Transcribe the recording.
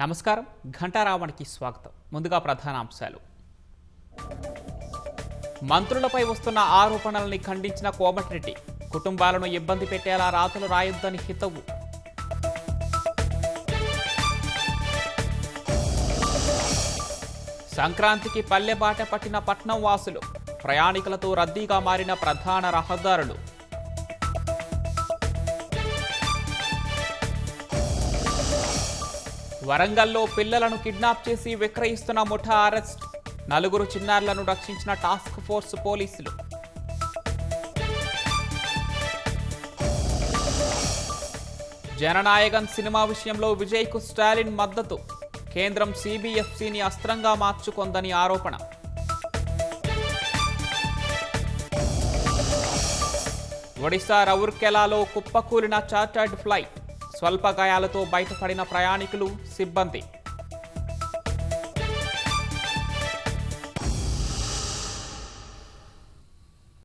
నమస్కారం ఘంటారావానికి స్వాగతం. ముందుగా ప్రధానాంశాలు. మంత్రులపై వస్తున్న ఆరోపణల్ని ఖండించిన కోమటిరెడ్డి, కుటుంబాలను ఇబ్బంది పెట్టేలా రాతలు రాయొద్దని హితవు. సంక్రాంతికి పల్లెబాట పట్టిన పట్నం వాసులు, ప్రయాణికులతో రద్దీగా మారిన ప్రధాన రహదారులు. వరంగల్లో పిల్లలను కిడ్నాప్ చేసి విక్రయిస్తున్న ముఠా అరెస్ట్, 4 చిన్నారులను రక్షించిన టాస్క్ ఫోర్స్ పోలీసులు. జననాయకన్ సినిమా విషయంలో విజయ్కు స్టాలిన్ మద్దతు, కేంద్రం సిబిఎఫ్సిని అస్త్రంగా మార్చుకొందని ఆరోపణ. ఒడిశా రౌర్కెలాలో కుప్పకూలిన చార్టర్డ్ ఫ్లైట్, స్వల్ప గాయాలతో బయటపడిన ప్రయాణికులు, సిబ్బంది.